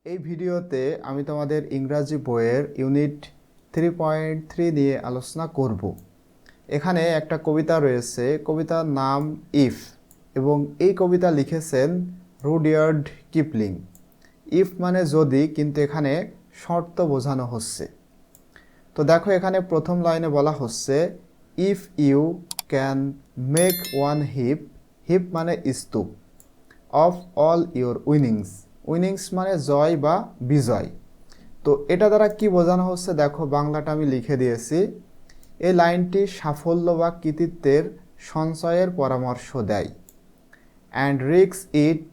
এই ভিডিওতে আমি তোমাদের ইংরাজি বইয়ের ইউনিট 3.3 নিয়ে আলোচনা করব। এখানে একটা কবিতা রয়েছে, কবিতার নাম ইফ, এবং এই কবিতা লিখেছেন রুডিয়ার্ড কিপলিং। ইফ মানে যদি, কিন্তু এখানে শর্ত বোঝানো হচ্ছে। তো দেখো, এখানে প্রথম লাইনে বলা হচ্ছে if you can make one heap, heap মানে স্তূপ, of all your winnings, winnings মানে জয় বা বিজয়। তো এটা দ্বারা কি বোঝানো হচ্ছে দেখো, বাংলাটা আমি লিখে দিয়েছি। এই লাইনটি সাফল্য বা কৃতিত্বের সঞ্চয়ের পরামর্শ দেয়। অ্যান্ড রিক্স it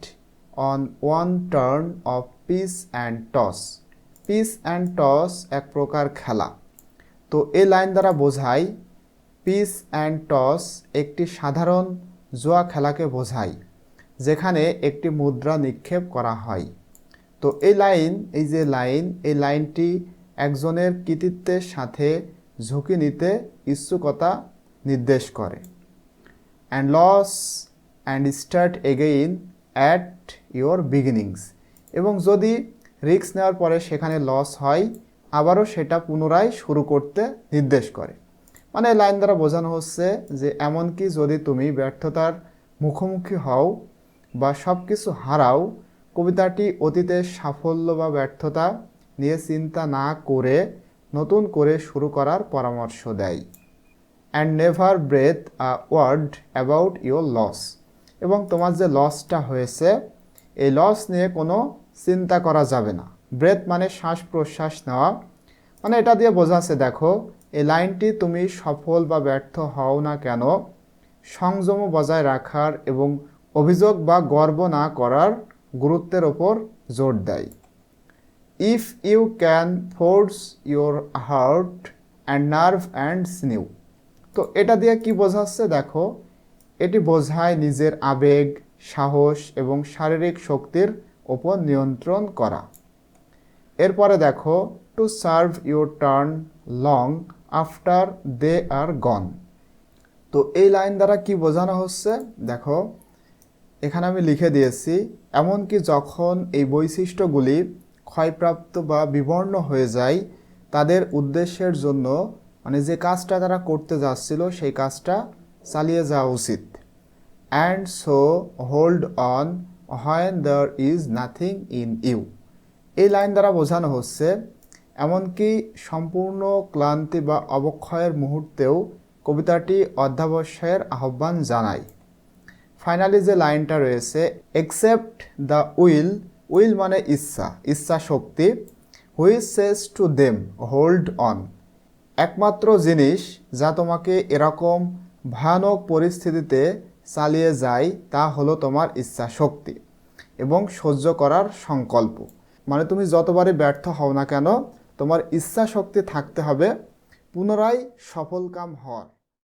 on one turn off piece and toss. Piece and toss এক প্রকার খেলা। তো এই লাইন দ্বারা বোঝায় পিস অ্যান্ড টস একটি সাধারণ জুয়া খেলাকে বোঝায়, যেখানে একটি মুদ্রা নিক্ষেপ করা হয়। তো এই লাইনটি একজনের কৃতিত্বের সাথে ঝুঁকি নিতে ইচ্ছুকতা নির্দেশ করে। And lose and start again at your beginnings. এবং যদি রিস্ক নেওয়ার পরে সেখানে লস হয়, আবারও সেটা পুনরায় শুরু করতে নির্দেশ করে। মানে এই লাইন দ্বারা বোঝানো হচ্ছে যে এমনকি যদি তুমি ব্যর্থতার মুখোমুখি হও বা সব কিছু হারাও, কবিতাটি অতীতের সাফল্য বা ব্যর্থতা নিয়ে চিন্তা না করে নতুন করে শুরু করার পরামর্শ দেয়। And never breathe a word about your loss. এবং তোমার যে লসটা হয়েছে, এই লস নিয়ে কোনো চিন্তা করা যাবে না। ব্রেথ মানে শ্বাস প্রশ্বাস নেওয়া। মানে এটা দিয়ে বোঝাচ্ছে, দেখো এই লাইনটি তুমি সফল বা ব্যর্থ হও না কেন, সংযম বজায় রাখার এবং অভিযোগ বা গর্ব না করার গুরুত্বের ওপর জোর দেয়। If you can force your heart and nerve and sinew. তো এটা দিয়ে কি বোঝাচ্ছে দেখো, এটি বোঝায় নিজের আবেগ, সাহস এবং শারীরিক শক্তির ওপর নিয়ন্ত্রণ করা। এরপরে দেখো, to serve your turn long after they are gone. তো এই লাইন দ্বারা কি বোঝানো হচ্ছে দেখো, এখানে আমি লিখে দিয়েছি, এমনকি যখন এই বৈশিষ্ট্যগুলি ক্ষয়প্রাপ্ত বা বিবর্ণ হয়ে যায়, তাদের উদ্দেশ্যের জন্য মানে যে কাজটা তারা করতে যাচ্ছিল সেই কাজটা চালিয়ে যাওয়া উচিত। And so hold on when there is nothing in you. এই লাইন দ্বারা বোঝানো হচ্ছে এমনকি সম্পূর্ণ ক্লান্তি বা অবক্ষয়ের মুহূর্তেও কবিতাটি অধ্যাবসায়ের আহ্বান জানায়। ফাইনালি যে লাইনটা রয়েছে, একসেপ্ট দ্য উইল, উইল মানে ইচ্ছা, ইচ্ছা শক্তি, which says to them hold on. একমাত্র জিনিস যা তোমাকে এরকম ভয়ানক পরিস্থিতিতে চালিয়ে যায় তা হলো তোমার ইচ্ছা শক্তি এবং সহ্য করার সংকল্প। মানে তুমি যতবারই ব্যর্থ হও না কেন, তোমার ইচ্ছা শক্তি থাকতে হবে পুনরায় সফলকাম হওয়ার।